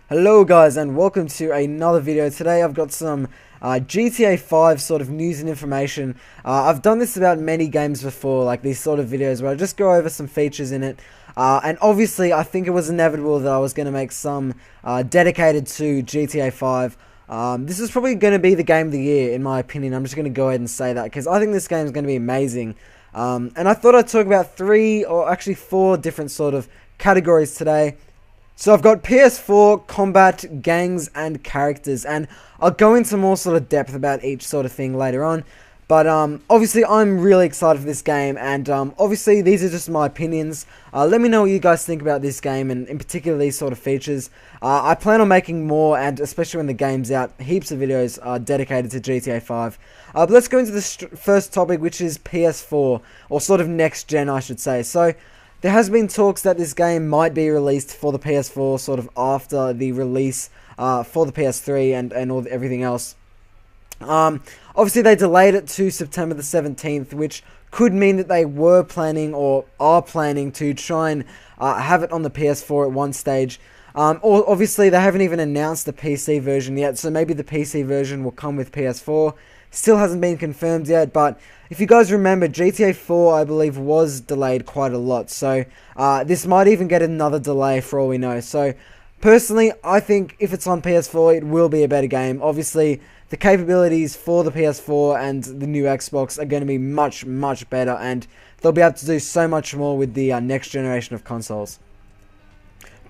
Hello guys and welcome to another video. Today I've got some GTA 5 sort of news and information. I've done this about many games before, like these sort of videos where I just go over some features in it. And obviously I think it was inevitable that I was going to make some dedicated to GTA 5. This is probably going to be the game of the year in my opinion. I'm just going to go ahead and say that because I think this game is going to be amazing. And I thought I'd talk about 3 or actually 4 different sort of categories today. So I've got PS4, combat, gangs, and characters, and I'll go into more sort of depth about each sort of thing later on. But obviously I'm really excited for this game, and obviously these are just my opinions. Let me know what you guys think about this game, and in particular these sort of features. I plan on making more, and especially when the game's out, heaps of videos dedicated to GTA 5. But let's go into the first topic, which is PS4, or sort of next gen I should say. So there has been talks that this game might be released for the PS4 sort of after the release for the PS3 and everything else. Obviously they delayed it to September the 17th, which could mean that they were planning or are planning to try and have it on the PS4 at one stage. Or obviously they haven't even announced the PC version yet, so maybe the PC version will come with PS4. Still hasn't been confirmed yet, but if you guys remember, GTA 4, I believe, was delayed quite a lot. So, this might even get another delay for all we know. So, personally, I think if it's on PS4, it will be a better game. Obviously, the capabilities for the PS4 and the new Xbox are going to be much, much better. And they'll be able to do so much more with the next generation of consoles.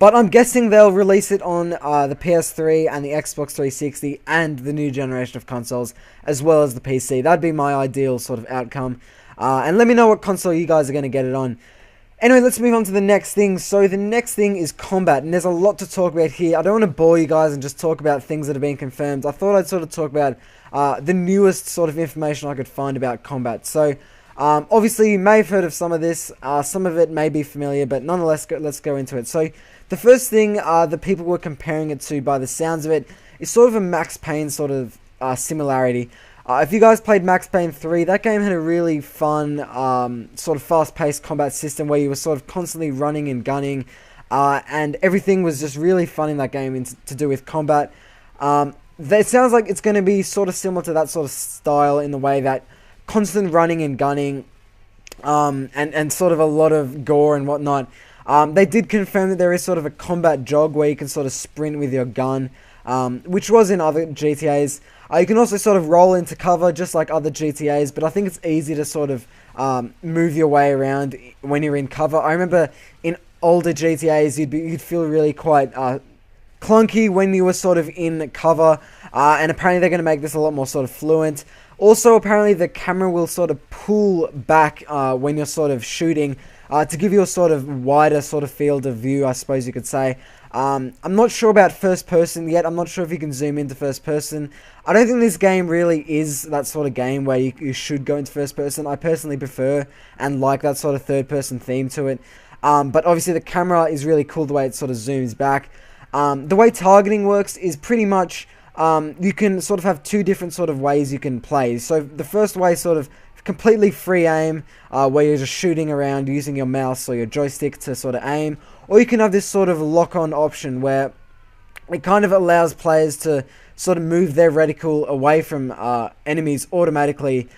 But I'm guessing they'll release it on the PS3 and the Xbox 360 and the new generation of consoles, as well as the PC. That'd be my ideal sort of outcome. And let me know what console you guys are going to get it on. Anyway, let's move on to the next thing. So the next thing is combat, and there's a lot to talk about here. I don't want to bore you guys and just talk about things that have been confirmed. I thought I'd sort of talk about the newest sort of information I could find about combat. So obviously you may have heard of some of this. Some of it may be familiar, but nonetheless, let's go into it. So the first thing that people were comparing it to, by the sounds of it, is sort of a Max Payne sort of similarity. If you guys played Max Payne 3, that game had a really fun, sort of fast-paced combat system where you were sort of constantly running and gunning, and everything was just really fun in that game to do with combat. It sounds like it's going to be sort of similar to that sort of style in the way that constant running and gunning, and sort of a lot of gore and whatnot. They did confirm that there is sort of a combat jog where you can sort of sprint with your gun, which was in other GTAs. You can also sort of roll into cover just like other GTAs, but I think it's easy to sort of move your way around when you're in cover. I remember in older GTAs you'd feel really quite clunky when you were sort of in cover, and apparently they're going to make this a lot more sort of fluent. Also, apparently the camera will sort of pull back when you're sort of shooting, to give you a sort of wider sort of field of view, I suppose you could say. I'm not sure about first person yet. I'm not sure if you can zoom into first person. I don't think this game really is that sort of game where you should go into first person. I personally prefer and like that sort of third person theme to it. But obviously the camera is really cool the way it sort of zooms back. The way targeting works is pretty much, you can sort of have 2 different sort of ways you can play. So the first way, sort of completely free aim, where you're just shooting around using your mouse or your joystick to sort of aim, or you can have this sort of lock-on option where it kind of allows players to sort of move their reticle away from enemies automatically,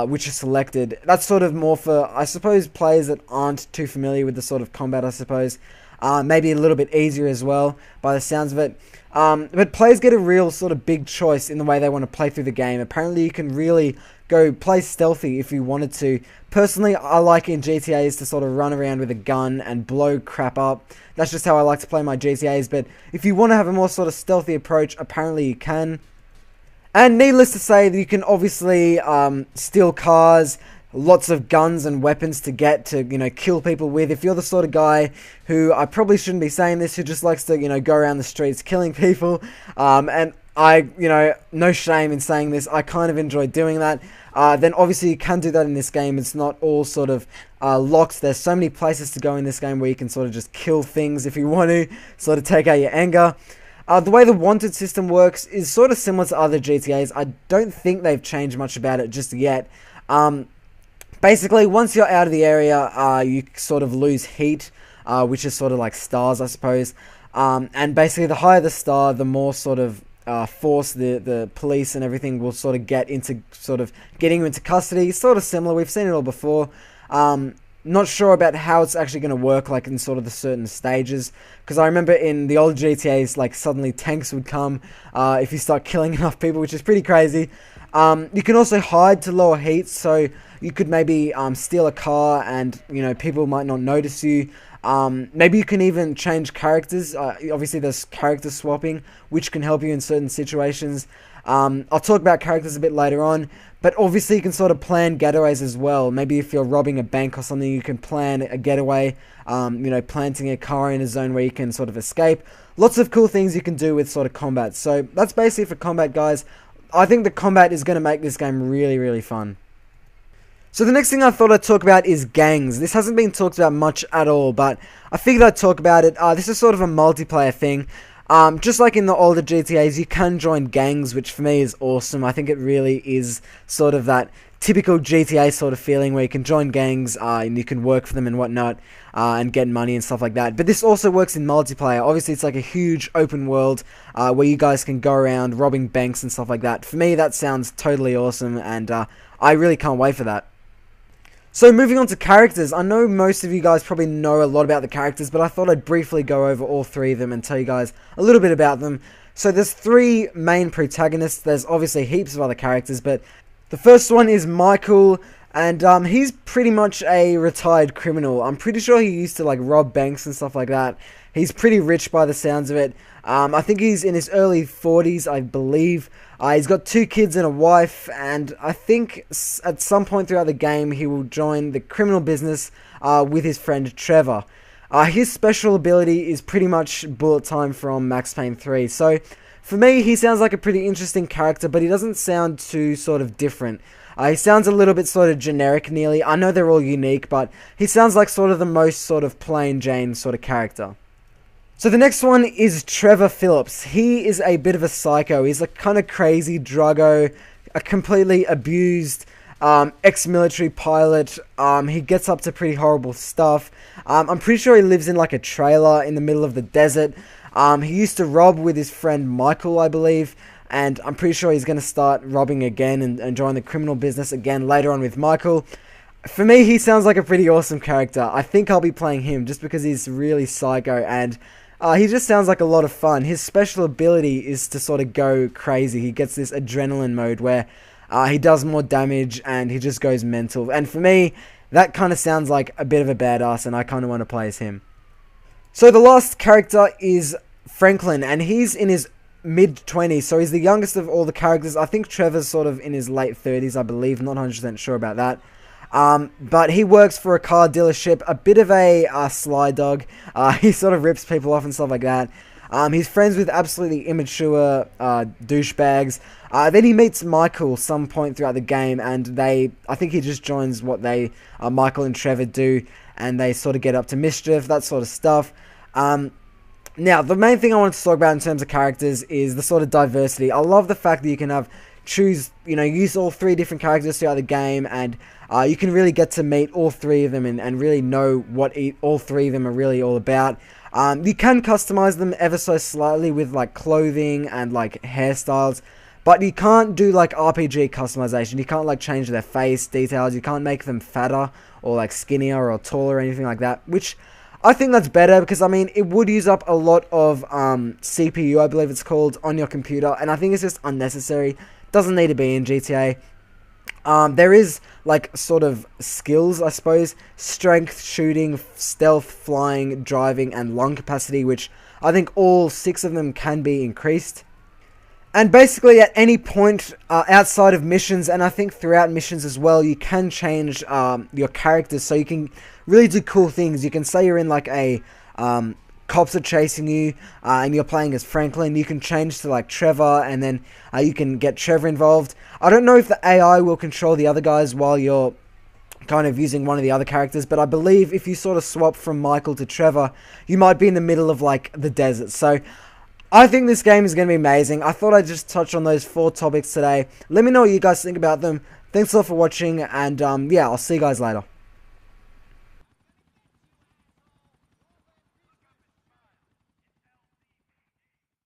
which is selected. That's sort of more for, I suppose, players that aren't too familiar with the sort of combat, I suppose. Maybe a little bit easier as well, by the sounds of it. But players get a real sort of big choice in the way they want to play through the game. Apparently you can really go play stealthy if you wanted to. Personally, I like in GTAs to sort of run around with a gun and blow crap up. That's just how I like to play my GTAs, but if you want to have a more sort of stealthy approach, apparently you can. And needless to say, that you can obviously steal cars, lots of guns and weapons to get to, kill people with. If you're the sort of guy who, I probably shouldn't be saying this, who just likes to, go around the streets killing people, and I, no shame in saying this, I kind of enjoy doing that, then obviously you can do that in this game. It's not all sort of locked. There's so many places to go in this game where you can sort of just kill things if you want to, sort of take out your anger. The way the wanted system works is sort of similar to other GTAs. I don't think they've changed much about it just yet. Basically, once you're out of the area, you sort of lose heat, which is sort of like stars, I suppose. And basically, the higher the star, the more sort of force the police and everything will sort of get into sort of getting you into custody. Sort of similar. We've seen it all before. Not sure about how it's actually going to work, like in sort of the certain stages, because I remember in the old GTAs, like suddenly tanks would come if you start killing enough people, which is pretty crazy. You can also hide to lower heat, so you could maybe steal a car and, you know, people might not notice you. Maybe you can even change characters. Obviously there's character swapping, which can help you in certain situations. I'll talk about characters a bit later on, but obviously you can sort of plan getaways as well. Maybe if you're robbing a bank or something, you can plan a getaway, you know, planting a car in a zone where you can sort of escape. Lots of cool things you can do with sort of combat. So that's basically for combat, guys. I think the combat is going to make this game really, really fun. So the next thing I thought I'd talk about is gangs. This hasn't been talked about much at all, but I figured I'd talk about it. This is sort of a multiplayer thing. Just like in the older GTAs, you can join gangs, which for me is awesome. I think it really is sort of that typical GTA sort of feeling where you can join gangs and you can work for them and whatnot and get money and stuff like that. But this also works in multiplayer. Obviously, it's like a huge open world where you guys can go around robbing banks and stuff like that. For me, that sounds totally awesome, and I really can't wait for that. So moving on to characters, I know most of you guys probably know a lot about the characters, but I thought I'd briefly go over all three of them and tell you guys a little bit about them. So there's three main protagonists. There's obviously heaps of other characters, but the first one is Michael, and he's pretty much a retired criminal. I'm pretty sure he used to like rob banks and stuff like that. He's pretty rich by the sounds of it. I think he's in his early 40s, I believe. He's got 2 kids and a wife, and I think at some point throughout the game he will join the criminal business with his friend Trevor. His special ability is pretty much bullet time from Max Payne 3. So for me, he sounds like a pretty interesting character, but he doesn't sound too sort of different. He sounds a little bit sort of generic nearly. I know they're all unique, but he sounds like sort of the most sort of plain Jane sort of character. So the next one is Trevor Phillips. He is a bit of a psycho. He's a kind of crazy druggo, a completely abused ex-military pilot. He gets up to pretty horrible stuff. I'm pretty sure he lives in like a trailer in the middle of the desert. He used to rob with his friend Michael, I believe, and I'm pretty sure he's going to start robbing again and join the criminal business again later on with Michael. For me, he sounds like a pretty awesome character. I think I'll be playing him just because he's really psycho, and he just sounds like a lot of fun. His special ability is to sort of go crazy. He gets this adrenaline mode where he does more damage and he just goes mental. And for me, that kind of sounds like a bit of a badass, and I kind of want to play as him. So the last character is Franklin, and he's in his mid-20s, so he's the youngest of all the characters. I think Trevor's sort of in his late 30s, I believe. Not 100% sure about that. But he works for a car dealership, a bit of a sly dog. He sort of rips people off and stuff like that. He's friends with absolutely immature douchebags. Then he meets Michael some point throughout the game, and I think he just joins what Michael and Trevor do, and they sort of get up to mischief, that sort of stuff. Now, the main thing I wanted to talk about in terms of characters is the sort of diversity. I love the fact that you can use all 3 different characters throughout the game, and you can really get to meet all 3 of them and really know what all 3 of them are really all about. You can customize them ever so slightly with like clothing and like hairstyles, but you can't do like RPG customization. You can't like change their face details. You can't make them fatter or like skinnier or taller or anything like that, which I think that's better because, I mean, it would use up a lot of CPU, I believe it's called, on your computer, and I think it's just unnecessary. Doesn't need to be in GTA. There is like sort of skills, I suppose: strength, shooting, stealth, flying, driving, and lung capacity, which I think all 6 of them can be increased. And basically at any point outside of missions, and I think throughout missions as well, you can change your characters, so you can really do cool things. You can say you're in like a cops are chasing you and you're playing as Franklin. You can change to like Trevor, and then you can get Trevor involved. I don't know if the AI will control the other guys while you're kind of using one of the other characters, but I believe if you sort of swap from Michael to Trevor, you might be in the middle of like the desert. So I think this game is going to be amazing. I thought I'd just touch on those 4 topics today. Let me know what you guys think about them. Thanks a lot for watching, and yeah, I'll see you guys later.